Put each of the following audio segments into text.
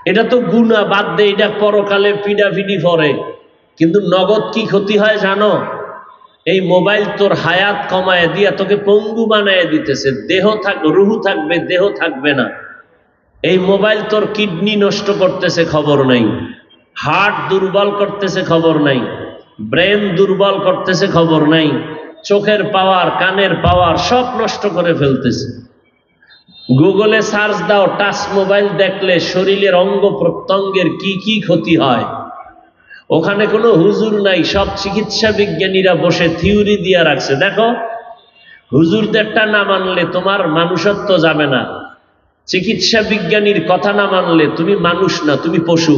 এটা তো গুনাহ, বাদ দে, এটা পরকালে পিডাপিডি পড়ে। কিন্তু নগদ কি ক্ষতি হয় জানো? এই মোবাইল তোর হায়াত কমায় দিয়া তোকে পঙ্গু বানায় দিতেছে। রুহু থাকবে, দেহ থাকবে না। এই মোবাইল তোর কিডনি নষ্ট করতেছে, খবর নাই। হার্ট দুর্বল করতেছে, খবর নাই। ব্রেন দুর্বল করতেছে, খবর নাই। চোখের পাওয়ার, কানের পাওয়ার সব নষ্ট করে ফেলতেছে। গুগলে সার্চ দাও, টাচ মোবাইল দেখলে শরীরের অঙ্গ প্রত্যঙ্গের কি কি ক্ষতি হয়। ওখানে কোনো হুজুর নাই, সব চিকিৎসা বিজ্ঞানীরা বসে থিওরি দিয়া রাখছে। দেখো, হুজুরদেরটা না মানলে তোমার মানুষত্ব যাবে না। চিকিৎসা বিজ্ঞানীর কথা না মানলে তুমি মানুষ না, তুমি পশু।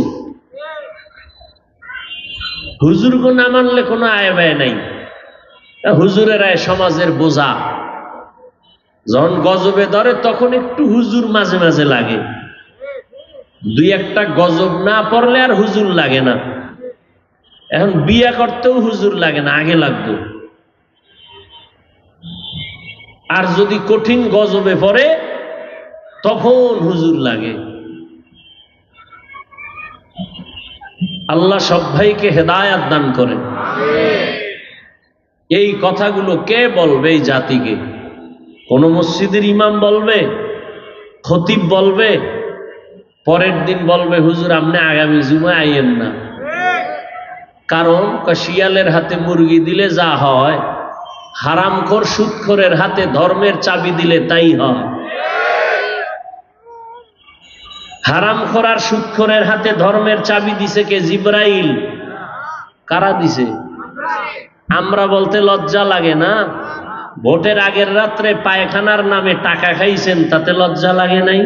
হুজুরকে না মানলে কোনো আয় ব্যয় নাই। হুজুরেরাই সমাজের বোঝা। যখন গজবে ধরে তখন একটু হুজুর মাঝে মাঝে লাগে। দুই একটা গজব না পড়লে আর হুজুর লাগে না। এখন বিয়া করতেও হুজুর লাগে না, আগে লাগতো। আর যদি কঠিন গজবে পড়ে তখন হুজুর লাগে। আল্লাহ সব ভাইকে হেদায়াত দান করে। এই কথাগুলো কে বলবে এই জাতিকে? কোন মসজিদের ইমাম বলবে? খতিব বলবে? পরের দিন বলবে হুজুর আপনি আগামী জুমায় আইয়েন না। কারণ শিয়ালের হাতে মুরগি দিলে যা হয়, হারামখোর সুদখোরের হাতে ধর্মের চাবি দিলে তাই হয়। হারামখোর আর সুদখোরের হাতে ধর্মের চাবি দিছে কে? জিবরাইল। কারা দিছে? আমরা বলতে লজ্জা লাগে না? ভোটের আগের রাত্রে পায়খানার নামে টাকা খাইছেন, তাতে লজ্জা লাগে নাই?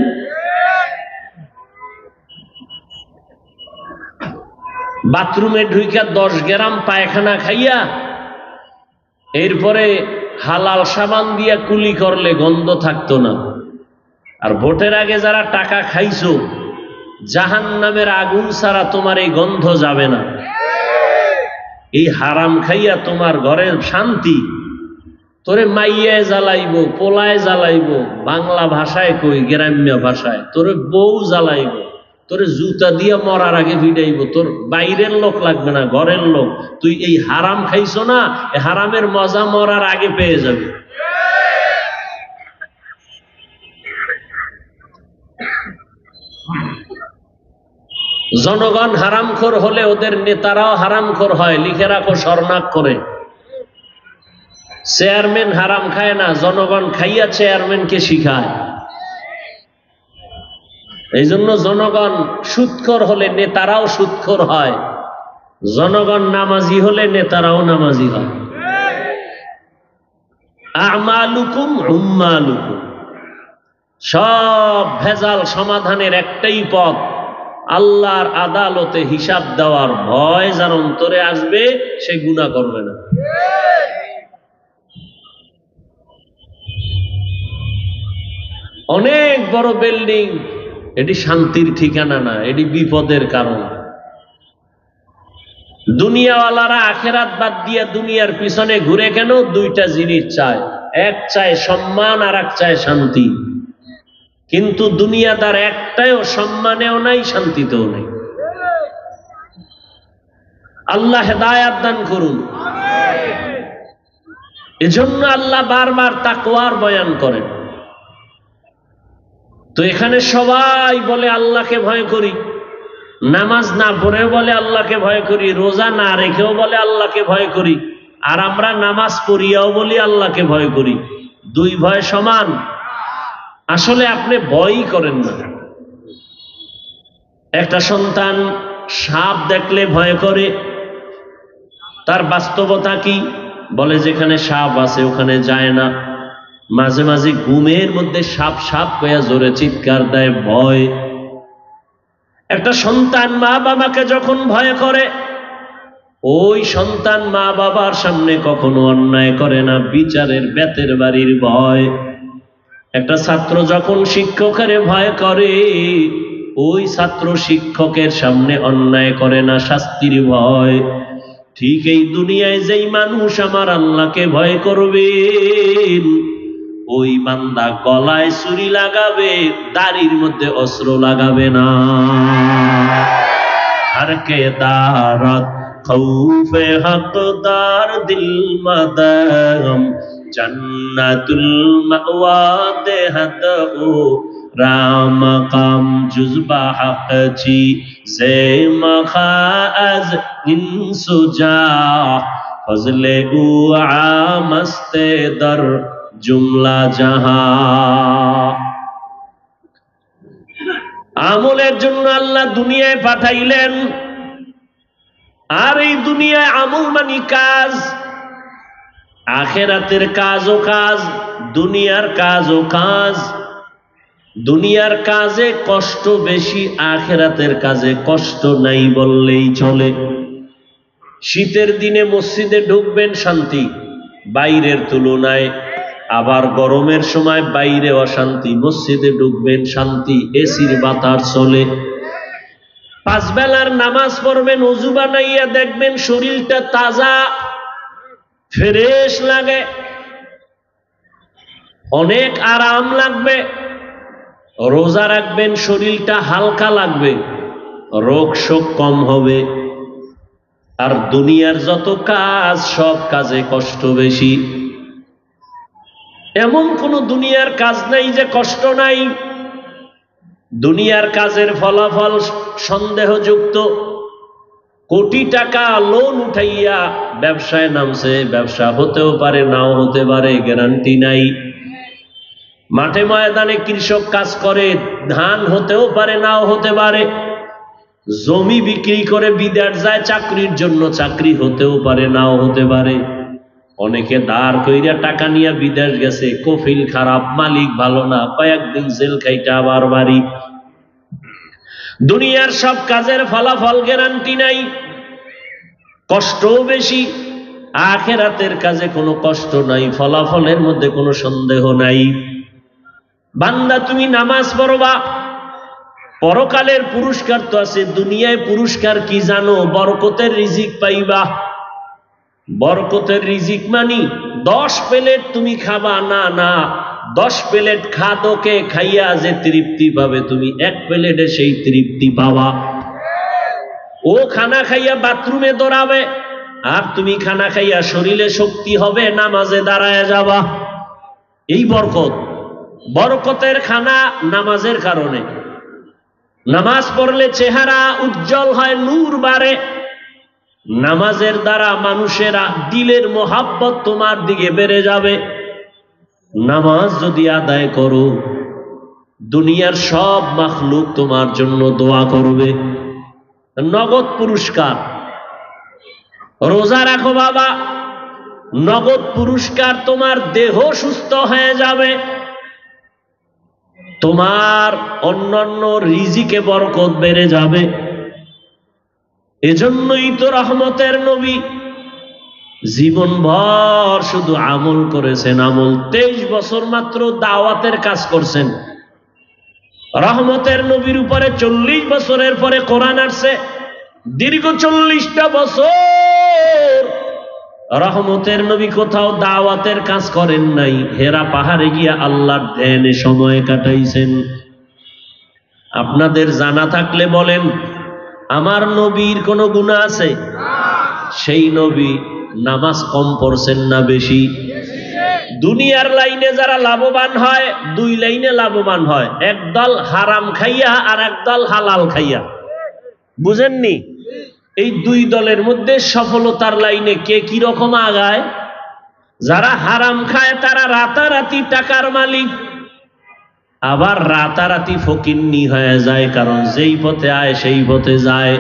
বাথরুমে ঢুইকা 10 গ্রাম পায়খানা খাইয়া এরপরে হালাল সাবান দিয়া কুলি করলে গন্ধ থাকতো না। আর ভোটের আগে যারা টাকা খাইছো, জাহান্নামের আগুন ছাড়া তোমার এই গন্ধ যাবে না। এই হারাম খাইয়া তোমার ঘরের শান্তি, তোরে মাইয়ায় জ্বালাইব, পোলায় জ্বালাইব, বাংলা ভাষায় কই, গ্রাম্য ভাষায় তোরে বউ জ্বালাইব, তোরে জুতা দিয়া মরার আগে ভিড়াইব। তোর বাইরের লোক লাগবে না, ঘরের লোক। তুই এই হারাম খাইছো না, এই হারামের মজা মরার আগে পেয়ে যাবে। জনগণ হারামখোর হলে ওদের নেতারাও হারামখোর হয়। লিখে রাখো স্বর্ণাক্ষরে। চেয়ারম্যান হারাম খায় না, জনগণ খাইয়া চেয়ারম্যানকে শিখায়। এই জন্য জনগণ সুদখোর হলে নেতারাও সুদখোর হয়, জনগণ নামাজি হলে নেতারাও নামাজি হয়। আমালুকুম উম্মালুকুম। সব ভেজাল সমাধানের একটাই পথ, আল্লাহর আদালতে হিসাব দেওয়ার ভয় যার অন্তরে আসবে সে গুনাহ করবে না। অনেক বড় বিল্ডিং, এটি শান্তির ঠিকানা না, এটি বিপদের কারণ। দুনিয়াওয়ালারা আখেরাত বাদ দিয়া দুনিয়ার পিছনে ঘুরে কেন? দুইটা জিনিস চায়, এক চায় সম্মান আর এক চায় শান্তি। কিন্তু দুনিয়াদার একটাও সম্মানেও নাই, শান্তিতেও নাই। আল্লাহ হেদায়াত দান করুন। এজন্য আল্লাহ বারবার তাকওয়ার বয়ান করেন। তো এখানে সবাই বলে আল্লাহকে ভয় করি, নামাজ না পড়েও বলে আল্লাহকে ভয় করি, রোজা না রেখেও বলে আল্লাহকে ভয় করি, আর আমরা নামাজ পড়িয়াও বলি আল্লাহকে ভয় করি। দুই ভয় সমান? আসলে আপনি ভয়ই করেন না। একটা সন্তান সাপ দেখলে ভয় করে, তার বাস্তবতা কি? বলে যেখানে সাপ আছে ওখানে যায় না। মাঝে মাঝে ঘুমের মধ্যে সাপ সাপ কয়া জোরে চিৎকার দেয়, ভয়। একটা সন্তান মা বাবাকে যখন ভয় করে, ওই সন্তান মা বাবার সামনে কখনো অন্যায় করে না, বিচারের বেতের বাড়ির ভয়। একটা ছাত্র যখন শিক্ষকের ভয় করে, ওই ছাত্র শিক্ষকের সামনে অন্যায় করে না, শাস্তির ভয়। ঠিক এই দুনিয়ায় যেই মানুষ আমার আল্লাহকে ভয় করবে, ওই বান্দা গলায় ছুরি লাগাবে, দাড়ির মধ্যে অস্ত্র লাগাবে না। हर के दारत खौफे हकदार दिल मदम जन्नतुल मअवा देहत ओ राम काम जुज़बा हक ची जे मखाज इंसुजा फजले उ आमस्ते दर जुमला जहां। আমলের জন্য আল্লাহ দুনিয়ায় পাঠাইলেন, আর এই দুনিয়ায় আমল মানি কাজ, আখিরাতের কাজও কাজ, দুনিয়ার কাজও কাজ। দুনিয়ার কাজে কষ্ট বেশি, আখিরাতের কাজে কষ্ট নাই বললেই চলে। শীতের দিনে মসজিদে ঢুকবেন শান্তি বাইরের তুলনায়, আবার গরমের সময় বাইরে অশান্তি, মসজিদে ঢুকবেন শান্তি, এসির বাতাস চলে। পাঁচ বেলার নামাজ পড়বেন, ওযু বানাইয়া দেখবেন শরীরটা তাজা ফ্রেশ লাগে, অনেক আরাম লাগবে। রোজা রাখবেন, শরীরটা হালকা লাগবে, রোগ শোক কম হবে। আর দুনিয়ার যত কাজ, সব কাজে কষ্ট বেশি। এমন কোন দুনিয়ার কাজ নাই যে কষ্ট নাই। দুনিয়ার কাজের ফলাফল সন্দেহযুক্ত। কোটি টাকা লোন উঠাইয়া ব্যবসায় নামছে, ব্যবসা হতেও পারে নাও হতে পারে, গ্যারান্টি নাই। মাঠে ময়দানে কৃষক কাজ করে, ধান হতেও পারে নাও হতে পারে। জমি বিক্রি করে বিদেশ যায় চাকরির জন্য, চাকরি হতেও পারে নাও হতে পারে। অনেকে দাঁড় কইরা টাকা নিয়ে বিদেশ গেছে, কফিল খারাপ, মালিক ভালো না, কয়েকদিন জেল খাইটা আবার বাড়ি। দুনিয়ার সব কাজের ফলাফল গ্যারান্টি নাই, কষ্টও বেশি। আখিরাতের কাজে কোনো কষ্ট নাই, ফলাফলের মধ্যে কোনো সন্দেহ নাই। বান্দা তুমি নামাজ পড়বা, পরকালের পুরস্কার তো আছে। দুনিয়ায় পুরস্কার কি জানো? বরকতের রিজিক পাইবা। বরকতের রিজিক মানি 10 প্লেট তুমি খাবা না, না 10 প্লেট খাদকে খাইয়া যে তৃপ্তি পাবে, তুমি 1 প্লেটে সেই তৃপ্তি পাবা। ও খানা খাইয়া বাথরুমে দৌড়াবে, আর তুমি খানা খাইয়া শরীরে শক্তি হবে, নামাজে দাঁড়ায় যাবা। এই বরকত। বরকতের খানা নামাজের কারণে। নামাজ পড়লে চেহারা উজ্জ্বল হয়, নূর বাড়ে। নামাজের দ্বারা মানুষেরা দিলের মোহাব্বত তোমার দিকে বেড়ে যাবে। নামাজ যদি আদায় করো, দুনিয়ার সব মাখলুক তোমার জন্য দোয়া করবে, নগদ পুরস্কার। রোজা রাখো বাবা, নগদ পুরস্কার। তোমার দেহ সুস্থ হয়ে যাবে, তোমার অন্যান্য রিজিকে বরকত বেড়ে যাবে। এজন্যই তো রহমতের নবী জীবনভর শুধু আমল করেছেন, আমল। 23 বছর মাত্র দাওয়াতের কাজ করছেন। রহমতের নবীর উপরে 40 বছরের পরে কোরআন আসছে। দীর্ঘ 40টা বছর রহমতের নবী কোথাও দাওয়াতের কাজ করেন নাই। হেরা পাহাড়ে গিয়া আল্লাহর ধ্যানে সময় কাটাইছেন। আপনাদের জানা থাকলে বলেন, আমার নবীর কোনো গুনাহ আছে? সেই নবী নামাজ কম পড়ছেন না বেশি? দুনিয়ার লাইনে যারা লাভবান হয়, 2 লাইনে লাভবান হয়, একদল হারাম খাইয়া আর একদল হালাল খাইয়া। বুঝেননি? এই 2 দলের মধ্যে সফলতার লাইনে কে কি রকম আগায়? যারা হারাম খায় তারা রাতারাতি টাকার মালিক, আবার রাতারাতি ফকিন্নি হয়ে যায়। কারণ যেই পথে আয় সেই পথে যায়।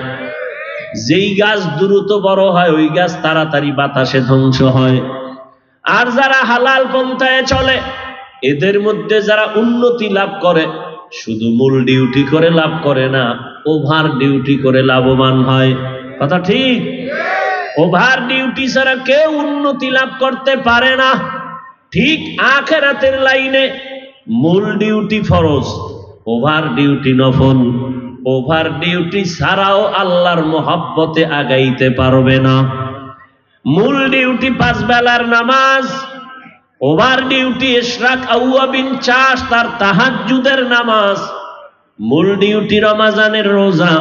যেই গাছ দ্রুত বড় হয়, ওই গাছ তাড়াতাড়ি বাতাসে ধ্বংস হয়। আর যারা হালাল পন্থায় চলে, এদের মধ্যে যারা উন্নতি লাভ করে, শুধু মূল ডিউটি করে লাভ করে না, ওভার ডিউটি করে লাভবান হয়। কথা ঠিক? ওভার ডিউটি ছাড়া কেউ উন্নতি লাভ করতে পারে না। ঠিক আখিরাতের লাইনে মূল ডিউটি ফরজ, ওভার ডিউটি নফল। ওভার ডিউটি ছাড়াও আল্লাহর মহব্বতে আগাইতে পারবে না। মূল ডিউটি 5 বেলার নামাজ, ওভার ডিউটি ইশরাক আউয়াবিন চাষ, তার তাহাজ্জুদের নামাজ। মূল ডিউটি রমজানের রোজা,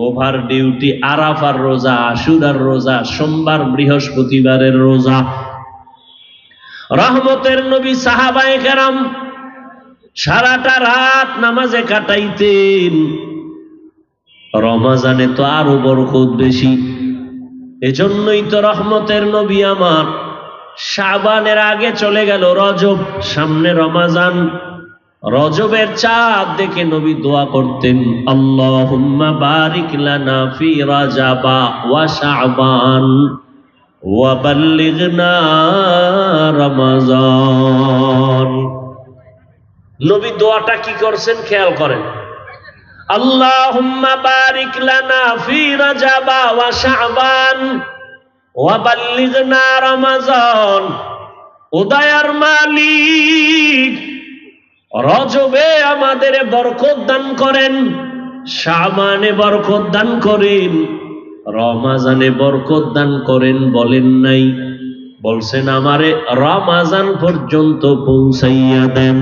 ওভার ডিউটি, আরাফার রোজা, আশুরার রোজা, সোমবার বৃহস্পতিবারের রোজা। রহমতের নবী সাহাবায়ে কেরাম সারাটা রাত নামাজে কাটাইতেন। রমজানে তো আরো বরকত বেশি। এজন্যই তো রহমতের নবী আমার শাবানের আগে চলে গেল রজব, সামনে রমজান। রজবের চাঁদ দেখে নবী দোয়া করতেন, আল্লাহুম্মা বারিক লানা ফি রাজাবা ওয়া শাবান ওয়া বাল্লিগনা রমজান। নবী দোয়াটা কি করছেন খেয়াল করেন, আল্লাহুম্মা বারিক লানা ফি রাজাবা ওয়া শাবান ওয়া বাল্লিগনা রমজান। ও দয়ার মালিক, রজবে আমাদের বরকত দান করেন, শাবানে বরকত দান করেন, রমজানে বরকত দান করেন। বলেন নাই, বলছেন আমারে রমজান পর্যন্ত পৌঁছাইয়া দেন।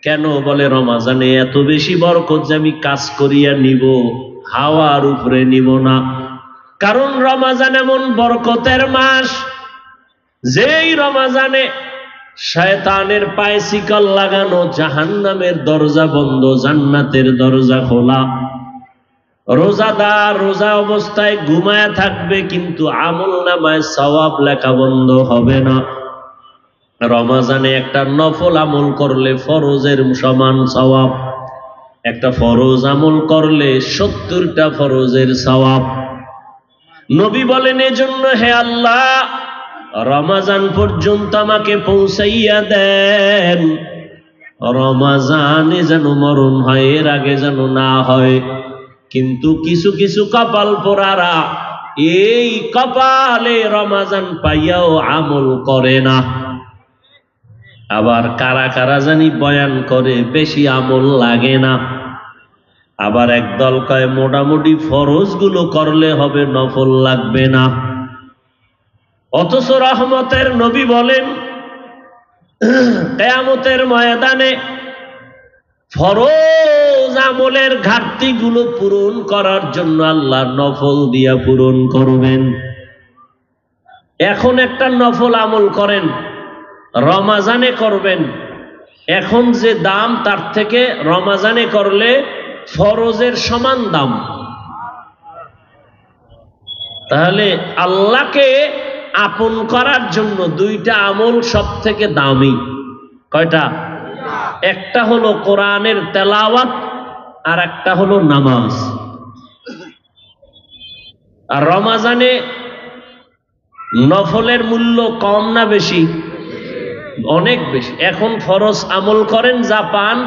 কেন? বলে রমজানে এত বেশি বরকত যে আমি কাজ করিয়া নিব, হাওয়ার উপরে নিব না। কারণ রমজান এমন বরকতের মাস, যেই রমজানে শয়তানের পায়ে শিকল লাগানো, জাহান্নামের দরজা বন্ধ, জান্নাতের দরজা খোলা। রোজাদার রোজা অবস্থায় ঘুমায়া থাকবে, কিন্তু আমলনামায় সওয়াব লেখা বন্ধ হবে না। রমজানে একটা নফল আমল করলে ফরজের সমান সওয়াব, একটা ফরজ আমল করলে 70টা ফরজের সওয়াব। নবী বলেন, এজন্য হে আল্লাহ, রমজান পর্যন্ত আমাকে পৌঁছাইয়া দেন। রমজানে যেন মরণ হয়, এর আগে যেন না হয়। কিন্তু কিছু কিছু কপাল পোড়ারা এই কপালে রমজান পাইয়াও আমল করে না। আবার কারা কারা জানি বয়ান করে বেশি আমল লাগে না। আবার একদল কয় মোটামুটি ফরজ গুলো করলে হবে, নফল লাগবে না। অথচ রহমতের নবী বলেন, কিয়ামতের ময়দানে ফরজ আমলের ঘাটতি গুলো পূরণ করার জন্য আল্লাহ নফল দিয়া পূরণ করবেন। এখন একটা নফল আমল করেন, রমজানে করবেন, এখন যে দাম তার থেকে রমজানে করলে ফরজের সমান দাম। তাহলে আল্লাহকে আপন করার জন্য দুইটা আমল সব থেকে দামি। কয়টা? একটা হলো কোরআনের তেলাওয়াত, আর একটা হলো নামাজ। আর রমজানে নফলের মূল্য কম না বেশি? অনেক বেশি। এখন ফরজ আমল করেন যা পান,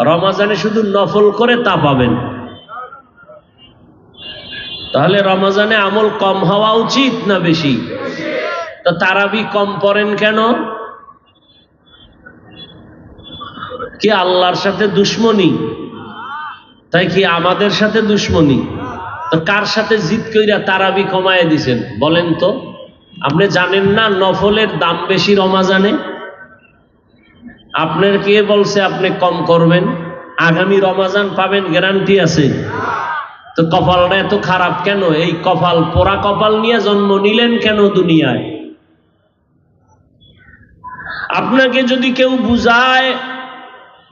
রমজানে শুধু নফল করে তা পাবেন। তাহলে রমজানে আমল কম হওয়া উচিত না বেশি? তো তারাবি কম পড়েন কেন? কি আল্লাহর সাথে দুশ্মনী? তাই কি আমাদের সাথে দুশ্মনী? তো কার সাথে জিদ কইরা তারাবি কমায় দিছেন বলেন তো? আপনি জানেন না নফলের দাম বেশি রমজানে? আপনার কে বলছে আপনি কম করবেন? আগামী রমজান পাবেন গ্যারান্টি আছে? তো কপালটা এত খারাপ কেন? এই কপাল পোড়া কপাল নিয়ে জন্ম নিলেন কেন দুনিয়ায়? আপনাকে যদি কেউ বুঝায়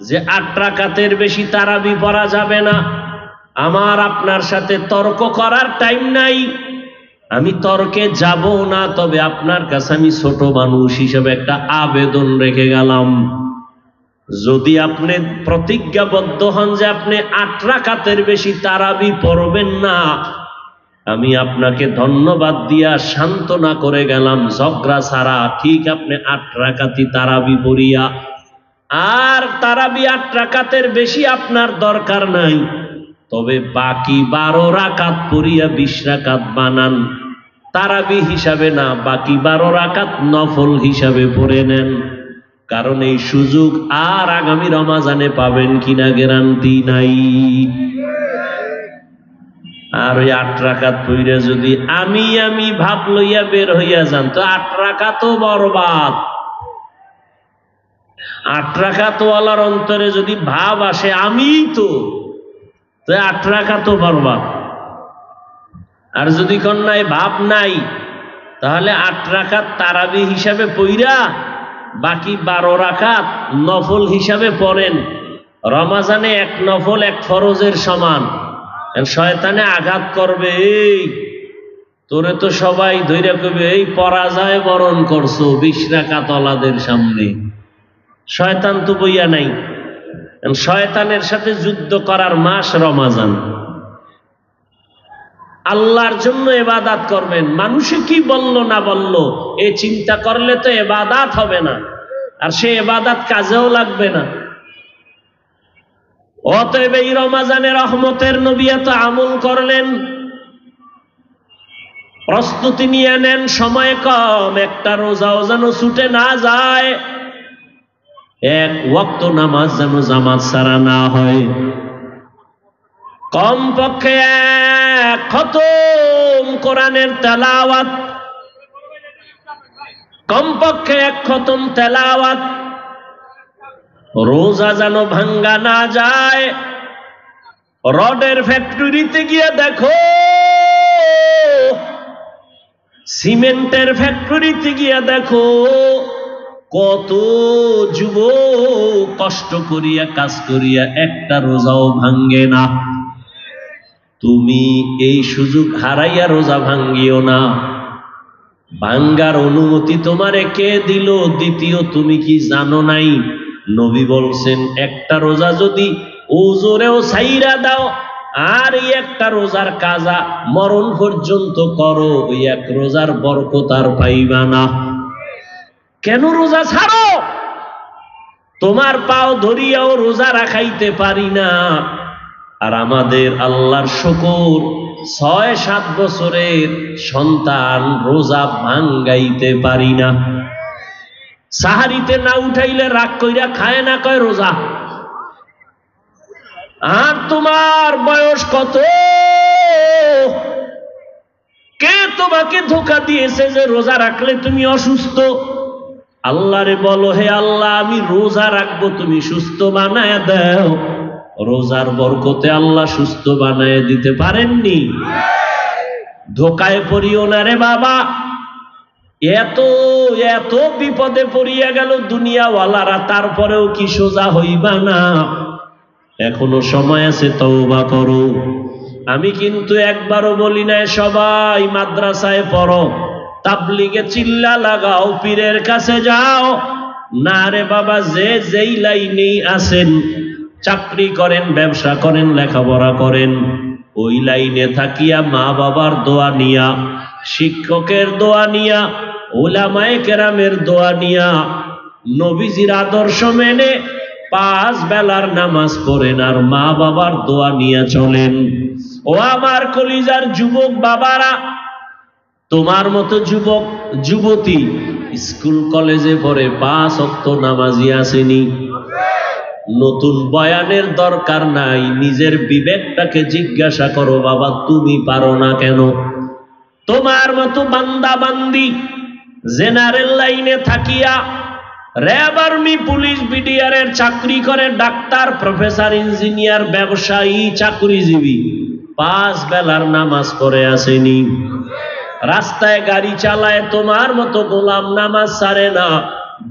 যে 8 রাকাতের বেশি তারাবি পড়া যাবে না, আমার আপনার সাথে তর্ক করার টাইম নাই, আমি তর্কে যাব না। তবে আপনার কাছে আমি ছোট মানুষ হিসেবে একটা আবেদন রেখে গেলাম, যদি আপনি প্রতিজ্ঞাবদ্ধ হন যে আপনি 8 রাকাতের বেশি তারাবি পড়বেন না, আমি আপনাকে ধন্যবাদ দিয়া সান্ত্বনা করে গেলাম, ঝগড়া ছাড়া ঠিক আপনি 8 রাকাতি তারাবি পড়িয়া, আর তারাবি 8 রাকাতের বেশি আপনার দরকার নাই, তবে বাকি 12 রাকাত পড়িয়া 20 রাকাত বানান, তারাবি হিসাবে না, বাকি 12 রাকাত নফল হিসাবে পড়ে নেন। কারণ এই সুযোগ আর আগামী রমজানে পাবেন কিনা গ্যারান্টি নাই। আর ওই 8 রাকাত পড়িয়া যদি আমি ভাব লইয়া বের হইয়া যান, তো 8 রাকাতও বরবাদ। 8 রাকাত ওয়ালার অন্তরে যদি ভাব আসে আমি তো 8 রাকাতও বরবাদ। আর যদি কন্যায় ভাব নাই, তাহলে 8 রাকাত তারাবি হিসাবে পইরা বাকি 12 রাকাত নফল হিসাবে পড়েন। রমাজানে 1 নফল 1 ফরজের সমান। শয়তানে আঘাত করবে, এই তোরে তো সবাই ধৈর্য করবে, এই পরাজয় বরণ করছো 20 রাকাত ওলাদের সামনে। শয়তান তো বইয়া নাই। শয়তানের সাথে যুদ্ধ করার মাস রমাজান। আল্লাহর জন্য ইবাদত করবেন, মানুষে কি বলল না বলল এই চিন্তা করলে তো ইবাদত হবে না, আর সে ইবাদত কাজেও লাগবে না। অতএব এই রমাজানে রহমতের নবী এত আমল করলেন। প্রস্তুতি নিয়ে নেন, সময় কম, একটা রোজাও যেন ছুটে না যায়, 1 ওয়াক্ত নামাজ যেন জামাত ছাড়া না হয়, কমপক্ষে 1 খতম কোরআনের তেলাওয়াত, কমপক্ষে 1 খতম তেলাওয়াত। রোজা যেন ভাঙ্গা না যায়। রডের ফ্যাক্টরিতে গিয়ে দেখো, সিমেন্টের ফ্যাক্টরিতে গিয়ে দেখো, কত যুবক কষ্ট করিয়া কাজ করিয়া একটা রোজাও ভাঙ্গে না। তুমি এই সুযোগ হারাইয়া রোজা ভাঙ্গিও না। ভাঙ্গার অনুমতি তোমারে কে দিল? দ্বিতীয়, তুমি কি জানো নাই নবী বলছেন একটা রোজা যদি ওজোরেও ছাইরা দাও আর এই একটা রোজার কাজা মরণ পর্যন্ত করো, ওই 1 রোজার বরকত আর পাইবা না। কেন রোজা ছাড়ো? তোমার পাও ধরিয়াও রোজা রাখাইতে পারি না। আর আমাদের আল্লাহর শুকর, 6-7 বছরের সন্তান রোজা ভাঙ্গাইতে পারি না। সাহারিতে না উঠাইলে রাগ কইরা খায় না, কয় রোজা। আর তোমার বয়স কত? কে তোমাকে ধোঁকা দিয়েছে যে রোজা রাখলে তুমি অসুস্থ? আল্লাহরে বলো, হে আল্লাহ আমি রোজা রাখবো, তুমি সুস্থ বানায় দাও। রোজার বরকতে আল্লাহ সুস্থ বানায় দিতে পারেননি? ধোকায় পড়িও না রে বাবা। এত এত বিপদে পড়িয়া গেল দুনিয়াওয়ালারা, তারপরেও কি সোজা হইবা না? এখনো সময় আছে, তওবা করো। আমি কিন্তু একবারও বলি না সবাই মাদ্রাসায় পড়ো, তাবলিগে চিল্লা লাগাও, পীরের কাছে যাও। না রে বাবা, যে যেই লাইনেই আছেন, চাকরি করেন, ব্যবসা করেন, লেখাপড়া করেন, ওই লাইনে থাকিয়া মা বাবার দোয়া নিয়া, শিক্ষকের দোয়া নিয়া, উলামায়ে কেরামের দোয়া নিয়া, নবীজির আদর্শ মেনে 5 বেলার নামাজ পড়েন আর মা বাবার দোয়া নিয়ে চলেন। ও আমার কলিজার যুবক বাবারা, তোমার মতো যুবক যুবতী স্কুল কলেজে পড়ে 5 ওয়াক্ত নামাজি আসেনি? নতুন বয়ানের দরকার নাই, নিজের বিবেকটাকে জিজ্ঞাসা করো, বাবা তুমি পারো না কেন? তোমার মতো বান্দা বান্দি জেনারেল লাইনে থাকিয়া র্যাব, আর্মি, পুলিশ, বিডিআরের চাকরি করে, ডাক্তার, প্রফেসর, ইঞ্জিনিয়ার, ব্যবসায়ী, চাকরিজীবী 5 বেলার নামাজ পড়ে আসেনি? রাস্তায় গাড়ি চালায় তোমার মতো গোলাম নামাজ ছাড়ে না।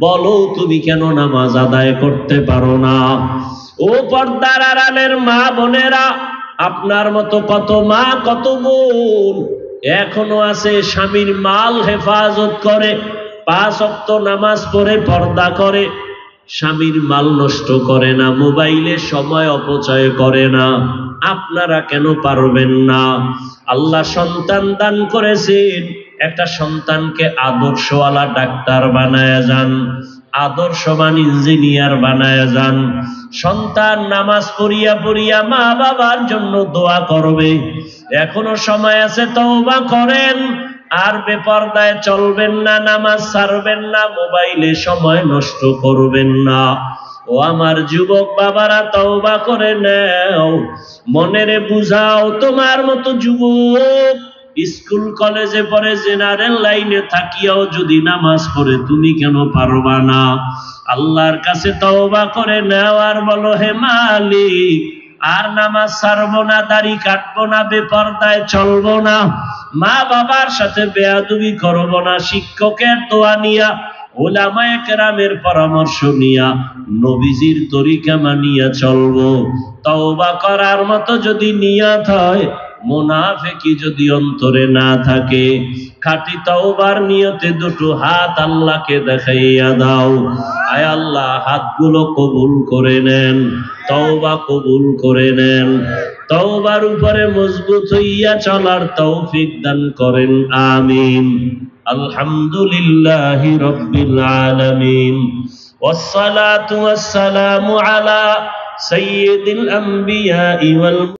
বলো তুমি কেন নামাজ আদায় করতে পারো না? ও পর্দার আড়ালের মা বোনেরা, আপনার মতো কত মা কত বোন এখনো আছে স্বামীর মাল হেফাজত করে, 5 ওয়াক্ত নামাজ পড়ে, পর্দা করে, স্বামীর মাল নষ্ট করে না, মোবাইলে সময় অপচয় করে না। আপনারা কেন পারবেন না? আল্লাহ সন্তান দান করেছেন, একটা সন্তানকে আদর্শওয়ালা ডাক্তার বানায় যান, আদর্শবান ইঞ্জিনিয়ার বানায় যান। সন্তান নামাজ পড়িয়া পড়িয়া মা বাবার জন্য দোয়া করবে। এখনো সময় আছে, তওবা করেন। আর বেপরদায় চলবেন না, নামাজ ছাড়বেন না, মোবাইলে সময় নষ্ট করবেন না। ও আমার যুবক বাবারা, তওবা করে নাও, মনেরে বুঝাও। তোমার মতো যুবক স্কুল কলেজে পড়ে, জেনারেল লাইনে থাকিয়াও যদি নামাজ পড়ে, তুমি কেন পারবা না? আল্লাহর কাছে তওবা করে নাও আর বলো, হে মালিক আর নামাজ ছাড়বো না, দাড়ি কাটবো না, বেপরদায় চলবো না, মা বাবার সাথে বেয়াদবি করবো না, শিক্ষকের দোয়া নিয়া, উলামায়ে কেরামের পরামর্শ নিয়া, নবীজির তরিকা মানিয়া চলবো। তওবা করার মতো যদি নিয়ত হয়, মুনাফিকি যদি অন্তরে না থাকে, খাঁটি তওবার নিয়তে দুটো হাত আল্লাহকে দেখাইয়া দাও। আয় আল্লাহ, হাতগুলো কবুল করে নেন, তওবা কবুল করে নেন, তওবার উপরে মজবুত হইয়া চলার তৌফিক দান করেন, আমিন। আলহামদুলিল্লাহি রাব্বিল আলামিন, ওয়াসসালাতু ওয়াসসালামু আলা সাইয়্যিদিল আম্বিয়াই ওয়াল